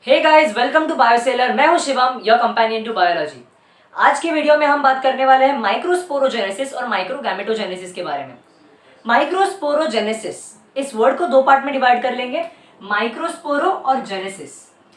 Hey guys, welcome to Bioseller. मैं हूं Shivam, your companion to biology. आज की वीडियो में हम बात करने वाले हैं माइक्रोस्पोरोजेनेसिस और माइक्रोगैमेटोजेनेसिस के बारे में। माइक्रोस्पोरोजेनेसिस, इस वर्ड को दो पार्ट में डिवाइड कर लेंगे, माइक्रोस्पोरो और जेनेसिस।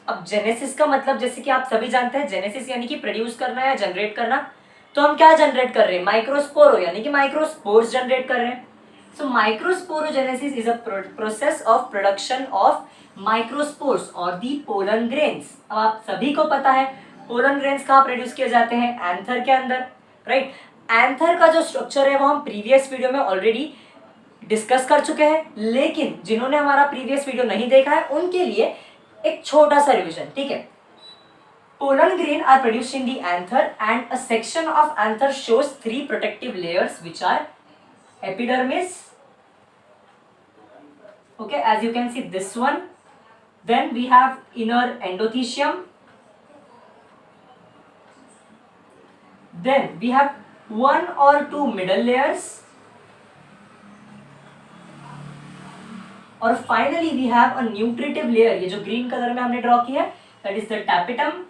अब जेनेसिस का मतलब जैसे कि आप सभी जानते हैं, जेनेसिस यानी कि प्रोड्यूस करना या जनरेट करना। तो हम क्या जनरेट कर रहे हैं? माइक्रोस्पोरो यानी कि माइक्रोस्पोर्स जनरेट कर रहे हैं। So microsporogenesis is a process of production of microspores or the pollen grains। अब आप सभी को पता है पोलन ग्रेन्स कहाँ प्रोड्यूस किए जाते हैं? एंथर के अंदर, राइट। एंथर का जो स्ट्रक्चर है वो हम प्रीवियस वीडियो में ऑलरेडी डिस्कस कर चुके हैं, लेकिन जिन्होंने हमारा प्रीवियस वीडियो नहीं देखा है उनके लिए एक छोटा सा रिविजन, ठीक है। Pollen grain are produced in the anther and a section of anther shows three protective layers which are epidermis, okay, as you can see this one. Then we have inner endothecium. Then we have one or two middle layers. और finally we have a nutritive layer, ये जो green color में हमने draw किया है, that is the tapetum.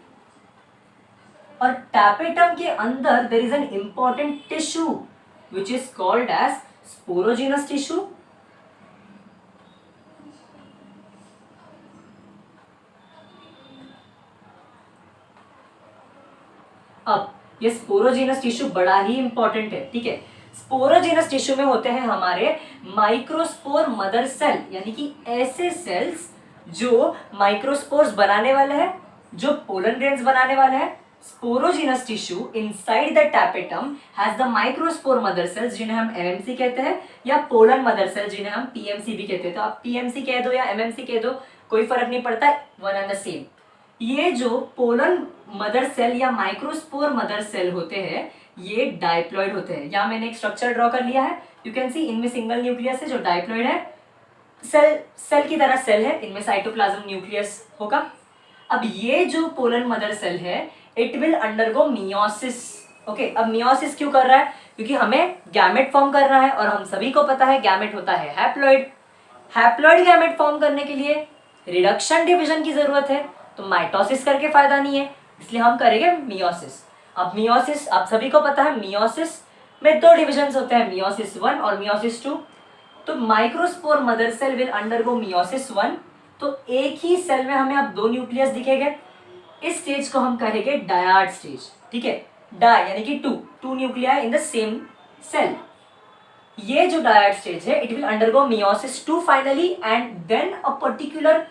और tapetum के अंदर there is an important tissue which is called as sporogenous tissue. अब ये स्पोरोजेनस टिश्यू बड़ा ही इंपॉर्टेंट है, ठीक है। स्पोरोजेनस टिश्यू में होते हैं हमारे माइक्रोस्पोर मदर सेल, यानी कि ऐसे सेल्स जो माइक्रोस्पोर्स बनाने वाले हैं, जो पोलन ग्रेन्स बनाने वाले हैं। Sporogenous tissue inside the tapetum has the microspore mother cells, जिन्हें हम एमएमसी कहते हैं, या पोलन मदर सेल जिन्हें हम पीएमसी भी कहते हैं। तो आप पीएमसी कह दो या एमएमसी कह दो, कोई फर्क नहीं पड़ता, वन एंड द सेम। ये जो पोलन मदर सेल या माइक्रोस्पोर मदर सेल होते हैं, ये डाइप्लॉइड होते हैं। यहाँ मैंने एक स्ट्रक्चर ड्रॉ कर लिया है, यू कैन सी इनमें सिंगल न्यूक्लियस है जो डाइप्लॉइड है, सेल की तरह सेल है, इनमें साइटोप्लाज्म न्यूक्लियस होगा। अब ये जो पोलन मदर सेल है, it will undergo meiosis, okay. अब मियोसिस क्यों कर रहा है? क्योंकि हमें गैमेट फॉर्म करना है, और हम सभी को पता है गैमेट होता है हैप्लॉइड। हैप्लॉइड गैमेट फॉर्म करने के लिए रिडक्शन डिविजन की जरूरत है, तो माइटोसिस करके फायदा नहीं है, इसलिए हम करेंगे मियोसिस। अब मियोसिस आप सभी को पता है, मियोसिस में दो डिविजन्स होते हैं, मियोसिस 1 और मियोसिस 2। तो microspore mother cell will undergo meiosis 1, तो एक ही सेल में हमें अब दो न्यूक्लियस दिखेंगे। इस स्टेज को हम कहेंगे डायड स्टेज, ठीक है। डाई यानी कि two nuclei in the same cell. ये जो डायड स्टेज है, it will undergo meiosis 2 finally, and then a particular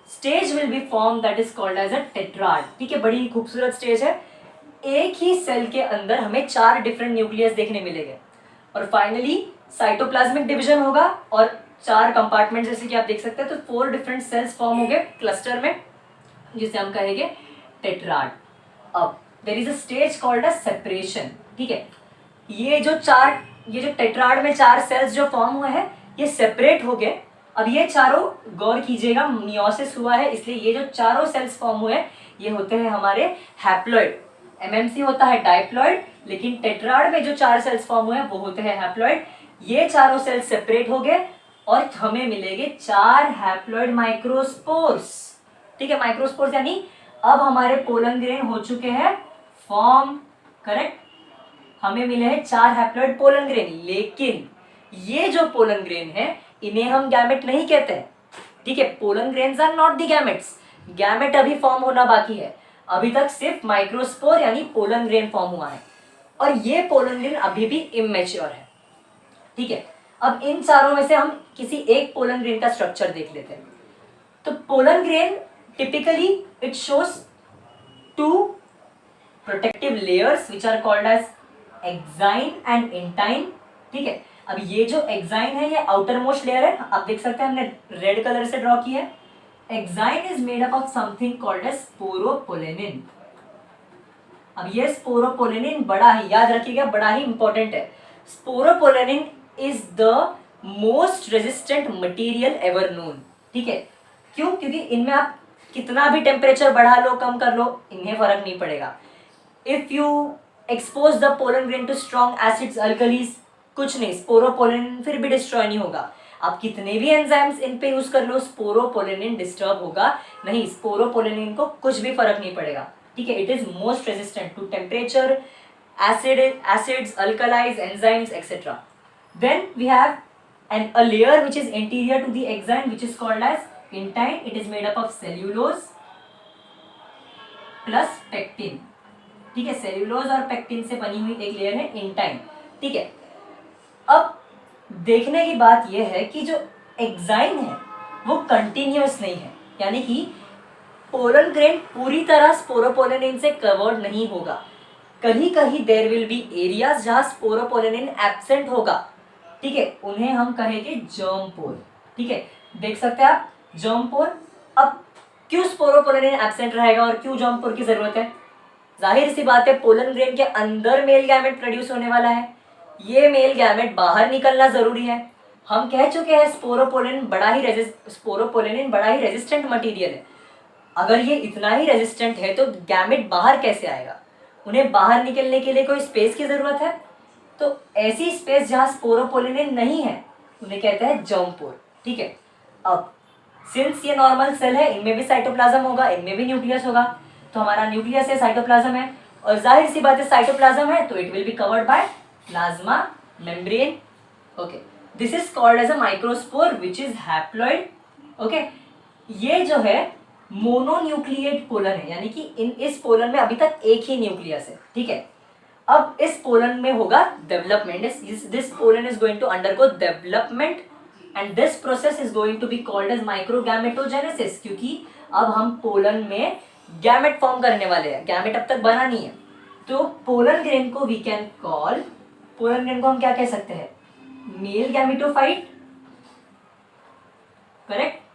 stage will be form that is called as a tetrad, ठीक है। बड़ी खूबसूरत स्टेज है। एक ही सेल के अंदर हमें 4 डिफरेंट न्यूक्लियस देखने मिलेंगे, और फाइनली साइटोप्लाज्मिक डिवीजन होगा, और 4 कंपार्टमेंट जैसे कि आप देख सकते हैं। तो 4 डिफरेंट सेल्स फॉर्म हो गए क्लस्टर में, जिसे हम कहेंगे टेट्राड। अब there is a stage called a separation, ठीक है। ये जो टेट्राड में 4 सेल्स जो फॉर्म हुए हैं, ये सेपरेट हो गए। अब ये चारों, गौर कीजिएगा, मियोसिस हुआ है, इसलिए ये जो चारों सेल्स फॉर्म हुए ये होते हैं हमारे हैप्लॉइड। एमएमसी होता है डाइप्लॉइड, लेकिन टेट्राड में जो 4 सेल्स फॉर्म हुए हैं वो होते हैं हैप्लॉइड। ये चारों सेल्स सेपरेट हो गए और हमें मिलेंगे 4 हैप्लॉइड माइक्रोस्पोर्स, ठीक है। माइक्रोस्पोर्स यानी अब हमारे पोलन ग्रेन हो चुके हैं फॉर्म, करेक्ट। हमें मिले हैं 4 हैप्लॉइड पोलन ग्रेन, लेकिन ये जो पोलन ग्रेन है इन्हें हम गैमेट नहीं कहते हैं, ठीक है। Pollen grains are not the gametes, gamete अभी फॉर्म होना बाकी है। अभी तक सिर्फ माइक्रोस्पोर यानी पोलन ग्रेन फॉर्म हुआ है, और ये पोलन ग्रेन अभी भी इमेच्योर है, ठीक है। अब इन चारों में से हम किसी एक पोलन ग्रेन का स्ट्रक्चर देख लेते हैं। तो pollen grain typically it shows 2 protective layers which are called as exine and intine, ठीक है। अब ये जो एक्साइन है, ये आउटर मोस्ट लेयर है, आप देख सकते हैं हमने रेड कलर से ड्रॉ किया है। Exine is made up of something called as sporopollenin. अब ये स्पोरोपोलेनिन बड़ा ही, याद रखिएगा, बड़ा ही इंपॉर्टेंट है। Sporopollenin is the most resistant material ever known, ठीक है। क्यों? क्योंकि इनमें आप कितना भी टेम्परेचर बढ़ा लो, कम कर लो, इन्हें फर्क नहीं पड़ेगा। If you expose the pollen grain to strong acids, alkalis, कुछ नहीं, स्पोरोपोलेनिन फिर भी डिस्ट्रॉय नहीं होगा। आप कितने भी एंजाइम्स इन पे यूज कर लो, स्पोरोपोलिनिन डिस्टर्ब होगा नहीं, स्पोरोपोलिनिन को कुछ भी फर्क नहीं पड़ेगा, ठीक है। It is most resistant to temperature, acids, alkalis, enzymes, etc. Then we have a layer which is anterior to the enzyme, which is called as intine. It is made up of cellulose plus pectin, ठीक है। Cellulose और pectin से बनी हुई एक layer है intine, ठीक है। अब देखने की बात यह है कि जो एग्जाइम है वो कंटिन्यूअस नहीं है, यानी कि पोलन ग्रेन पूरी तरह स्पोरोपोलिनिन से कवर्ड नहीं होगा। कहीं कहीं देयर विल बी एरियाज जहां स्पोरोपोलिनिन एब्सेंट होगा, ठीक है, उन्हें हम कहेंगे जर्म पोर, ठीक है। देख सकते हैं आप जर्म पोर। अब क्यों स्पोरोपोलिनिन एब्सेंट रहेगा और क्यों जर्म पोर की जरूरत है? जाहिर सी बात है, पोलन ग्रेन के अंदर मेल गैमेट प्रोड्यूस होने वाला है, ये मेल गैमेट बाहर निकलना जरूरी है। हम कह चुके हैं स्पोरोपोलिनिन बड़ा ही रेजिस्टेंट मटेरियल है। अगर ये इतना ही रेजिस्टेंट है तो गैमेट बाहर कैसे आएगा? उन्हें बाहर निकलने के लिए कोई स्पेस की जरूरत है, तो ऐसी स्पेस जहां स्पोरोपोलिनिन नहीं है उन्हें कहते हैं जर्म पोर, ठीक है। अब सिंस ये नॉर्मल सेल है, इनमें भी साइटोप्लाज्म होगा, इनमें भी न्यूक्लियस होगा, तो हमारा न्यूक्लियस है, साइटोप्लाज्म है, और जाहिर सी बात है साइटोप्लाज्म है तो it will be covered by plasma membrane, okay. This is called as a microspore which is haploid, okay. ये जो है मोनोन्यूक्लिएट पोलन है, यानी कि इस पोलन में अभी तक एक ही न्यूक्लियस है, ठीक है। अब इस पोलन में होगा development, this pollen is going to undergo development and this process is going to be called as microgametogenesis, क्योंकि अब हम पोलन में गैमेट फॉर्म करने वाले हैं, गैमेट अब तक बना नहीं है। तो पोलन ग्रेन को we can call, pollen grain को हम क्या कह सकते हैं? मेल गैमेटोफाइट, करेक्ट,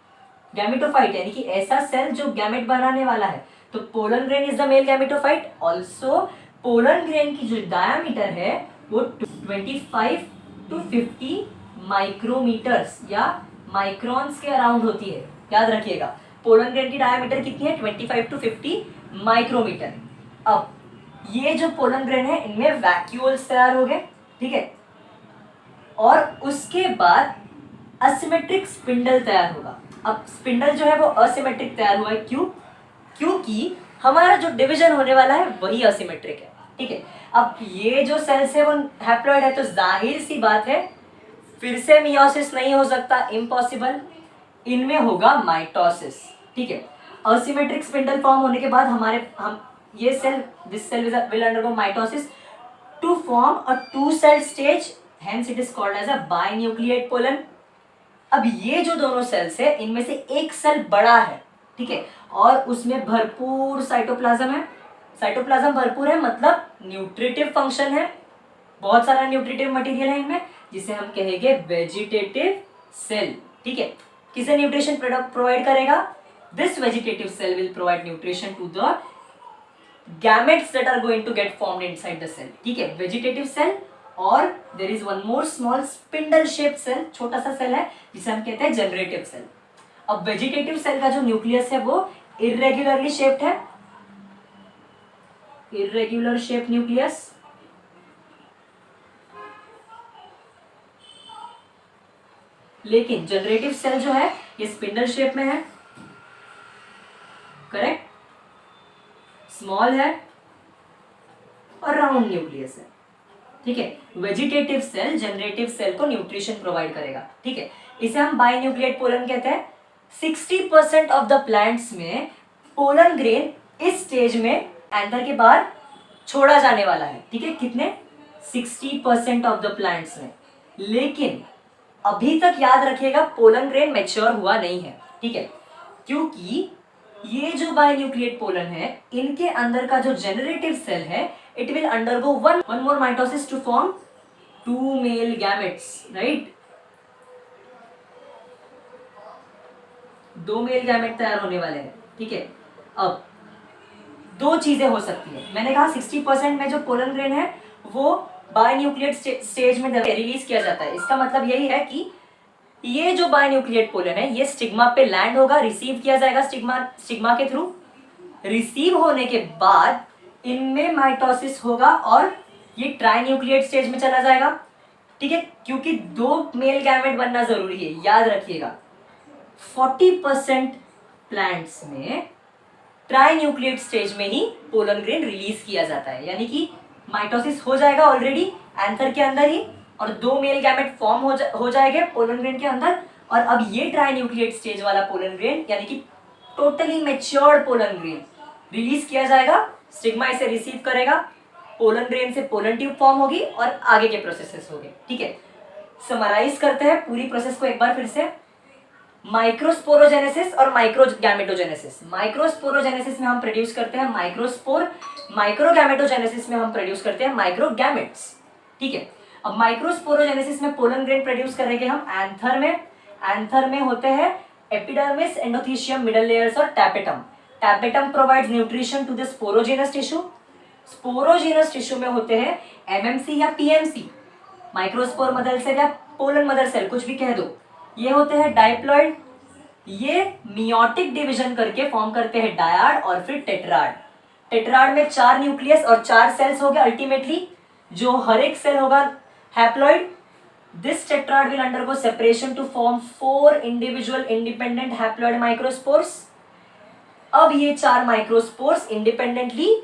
गैमेटोफाइट, यानी कि ऐसा सेल जो गैमेट बनाने वाला है। तो pollen grain is the male gametophyte. Also pollen grain की जो डायामीटर है वो 25 to 50 माइक्रोमीटर्स या माइक्रॉन्स के अराउंड होती है, याद रखिएगा। पोलन ग्रेन की डायामीटर कितनी है? 25 to 50 माइक्रोमीटर। अब ये जो पोलन ग्रेन है इनमें वैक्यूल्स तैयार हो गए, ठीक है, और उसके बाद असिमेट्रिक स्पिंडल तैयार होगा। अब स्पिंडल जो है वो असिमेट्रिक तैयार हुआ है, क्यों? क्योंकि हमारा जो डिवीजन होने वाला है वही असिमेट्रिक है, ठीक है। अब ये जो सेल्स है वो हैप्लॉइड है, तो जाहिर सी बात है फिर से मियोसिस नहीं हो सकता, इम्पॉसिबल। इनमें होगा माइटोसिस, ठीक है। असिमेट्रिक स्पिंडल फॉर्म होने के बाद हम ये cell, this cell will undergo mitosis to form a two cell stage, hence it is called as a binucleate pollen. अब ये जो दोनों सेल्स है इनमें से एक सेल बड़ा है, ठीक है, और उसमें भरपूर साइटोप्लाज्म है। साइटोप्लाज्म भरपूर है मतलब न्यूट्रिटिव फंक्शन है, बहुत सारा न्यूट्रिटिव मटेरियल है इनमें, जिसे हम कहेंगे वेजिटेटिव सेल, ठीक है। किसे न्यूट्रिशन प्रोवाइड करेगा? This vegetative cell will provide nutrition to the gametes that are going to get formed inside the cell, ठीक है, वेजिटेटिव सेल। और there is one more small spindle shaped cell, छोटा सा cell है जिसे हम कहते हैं जनरेटिव सेल। अब वेजिटेटिव सेल का जो न्यूक्लियस है वो इर्रेगुलरली शेप्ड है, इर्रेगुलर शेप न्यूक्लियस, लेकिन जनरेटिव सेल जो है ये स्पिंडल शेप में है, करेक्ट, स्मॉल है और राउंड न्यूक्लियस है, ठीक है। वेजिटेटिव सेल जनरेटिव सेल को न्यूट्रिशन प्रोवाइड करेगा, ठीक है। इसे हम बाइन्यूक्लिएट पोलन कहते हैं। 60% ऑफ द प्लांट्स में पोलन ग्रेन इस स्टेज में एंथर के बाहर छोड़ा जाने वाला है, ठीक है। कितने? 60% ऑफ द प्लांट्स में। लेकिन अभी तक याद रखिएगा पोलन ग्रेन मैच्योर हुआ नहीं है, ठीक है, क्योंकि ये जो बाइन्यूक्लिएट पोलन है इनके अंदर का जो जनरेटिव सेल है it will undergo one more mitosis to form 2 male gametes, right. 2 male gamete तैयार होने वाले हैं, ठीक है। अब दो चीजें हो सकती है, मैंने कहा 60% में जो पोलन ग्रेन है वो बाइन्यूक्लिएट स्टेज में रिलीज किया जाता है। इसका मतलब यही है कि ये जो बाइन्यूक्लिएट पोलन है ये स्टिग्मा पे लैंड होगा, रिसीव किया जाएगा स्टिग्मा के थ्रू। रिसीव होने के बाद इनमें माइटोसिस होगा और ये ट्राइन्यूक्लिएट स्टेज में चला जाएगा, ठीक है, क्योंकि 2 मेल गैमेट बनना जरूरी है, याद रखिएगा। 40% प्लांट्स में ट्राइन्यूक्लिएट स्टेज में ही पोलन ग्रेन रिलीज किया जाता है, यानी कि माइटोसिस हो जाएगा ऑलरेडी एंथर के अंदर ही, और 2 मेल गैमेट फॉर्म हो जाएंगे पोलन ग्रेन के अंदर, और अब ये ट्राइन्यूक्लिएट स्टेज वाला पोलन ग्रेन यानी कि totally matured pollen grain release किया जाएगा, स्टिग्मा इसे रिसीव करेगा, पोलन ग्रेन से पोलन ट्यूब फॉर्म होगी और आगे के प्रोसेसेस होंगे। ठीक है, समराइज करते हैं पूरी प्रोसेस को एक बार फिर से। माइक्रोस्पोरोजेनेसिस और माइक्रोगैमेटोजेनेसिस। माइक्रोस्पोरोजेनेसिस में हम प्रोड्यूस करते हैं माइक्रोस्पोर, माइक्रोगैमेटोजेनेसिस में हम प्रोड्यूस करते हैं माइक्रोगैमेट्स। ठीक है, अब माइक्रोस्पोरोजेनेसिस में पोलन ग्रेन प्रोड्यूस करेंगे हम एंथर में। एंथर में होते हैं एपिडर्मिस, एंडोथीशियम, मिडल लेयर्स और tapetum. Tapetum provides nutrition to the sporogenous tissue. Sporogenous tissue में होते हैं एमएमसी या पीएमसी, माइक्रोस्पोर मदर सेल या पोलन मदर सेल, कुछ भी कह दो। ये होते हैं डाइप्लॉइड, ये मियोटिक डिवीजन करके फॉर्म करते हैं डायाड और फिर टेट्राड। टेट्राड में 4 न्यूक्लियस और 4 सेल्स हो गए अल्टीमेटली, जो हर एक सेल होगा haploid. This tetrad will undergo separation to form 4 individual independent haploid microspores. अब ये 4 माइक्रोस्पोर्स इंडिपेंडेंटली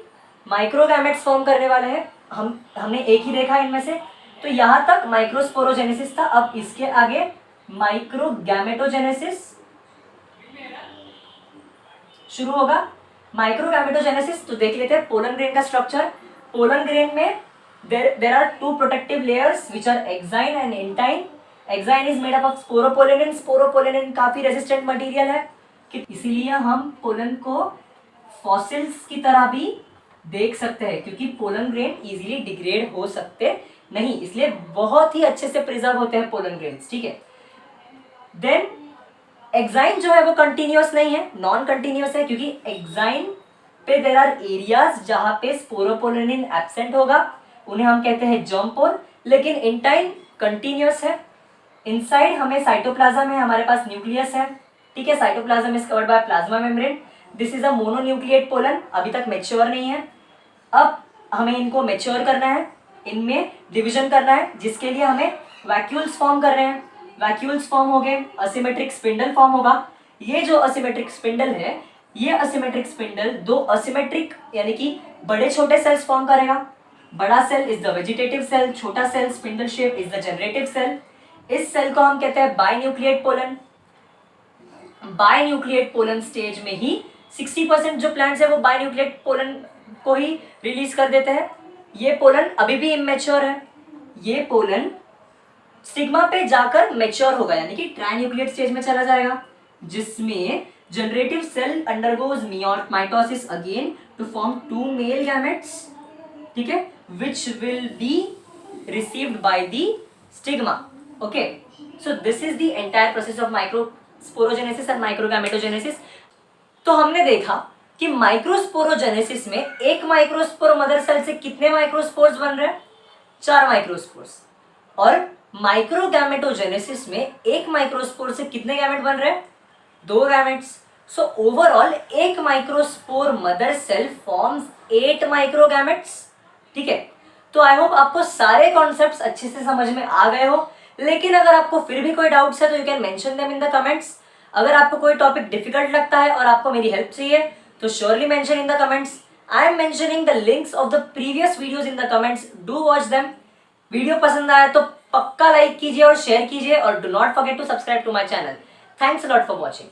माइक्रोगैमेट्स फॉर्म करने वाले हैं। हमने एक ही देखा इनमें से, तो यहां तक माइक्रोस्पोरोजेनेसिस था। अब इसके आगे माइक्रोगैमेटोजेनेसिस शुरू होगा। माइक्रोगैमेटोजेनेसिस तो देख लेते हैं पोलन ग्रेन का स्ट्रक्चर। पोलन ग्रेन में there are 2 protective layers which are exine and entine. Exine is made up of sporopollenin. Sporopollenin काफी रेजिस्टेंट मटेरियल है, कि इसीलिए हम पोलन को फॉसिल्स की तरह भी देख सकते हैं, क्योंकि पोलन ग्रेन इजीली डिग्रेड हो सकते नहीं, इसलिए बहुत ही अच्छे से प्रिजर्व होते हैं पोलन ग्रेन्स। ठीक है, देन एक्साइन जो है वो कंटिन्यूअस नहीं है, नॉन कंटिन्यूअस है, क्योंकि एक्साइन पे देर आर एरियाज जहां पे स्पोरोपोलेनिन एब्सेंट होगा, उन्हें हम कहते हैं जर्म पोल। लेकिन इंटाइन कंटिन्यूअस है। इनसाइड हमें साइटोप्लाज्म है, हमारे पास न्यूक्लियस है। ठीक है, cytoplasm is covered by plasma membrane. This is a mononucleate pollen, अभी तक मैच्योर नहीं है। अब हमें इनको मैच्योर करना है, इनमें डिवीजन करना है, जिसके लिए हमें वैक्यूल्स फॉर्म कर रहे हैं। वैक्यूल्स फॉर्म हो गए, असिमेट्रिक स्पिंडल फॉर्म होगा। ये जो असिमेट्रिक स्पिंडल है, ये असिमेट्रिक स्पिंडल 2 असिमेट्रिक यानी कि बड़े छोटे सेल्स फॉर्म करेगा। बड़ा cell is the vegetative cell, छोटा cell spindle shape is the generative cell. इस सेल को हम कहते हैं binucleate pollen. Binucleate pollen stage में ही 60% जो प्लांट्स है वो बाइन्यूक्लिएट पोलन को ही रिलीज कर देते हैं। ये पोलन अभी भी इमेच्योर है। ये पोलन स्टिग्मा पे जाकर मैच्योर होगा, यानी कि ट्राइन्यूक्लिएट स्टेज में चला जाएगा, जिसमें generative cell undergoes mitosis again to form 2 male gametes. ठीक है, which will be received by the stigma. Okay, so this is the entire process of microsporogenesis and microgametogenesis. तो हमने देखा कि माइक्रोस्पोरोजेनेसिस में एक माइक्रोस्पोर मदर सेल से कितने माइक्रोस्पोर्स बन रहे हैं? 4 माइक्रोस्पोर्स। और माइक्रोगैमेटोजेनेसिस में एक माइक्रोस्पोर से कितने गैमेट बन रहे हैं? 2 गैमेट्स। सो ओवरऑल एक माइक्रोस्पोर मदर सेल फॉर्म्स 8 माइक्रोगैमेट्स। ठीक है, तो आई होप आपको सारे कॉन्सेप्ट्स अच्छे से समझ में आ गए हो। लेकिन अगर आपको फिर भी कोई डाउट्स है तो you can mention them in the comments. अगर आपको कोई टॉपिक डिफिकल्ट लगता है और आपको मेरी हेल्प चाहिए तो surely mention in the comments. I am mentioning the links of the previous videos in the comments, do watch them. Video पसंद आया तो पक्का लाइक कीजिए और शेयर कीजिए, और do not forget to subscribe to my channel. Thanks a lot for watching.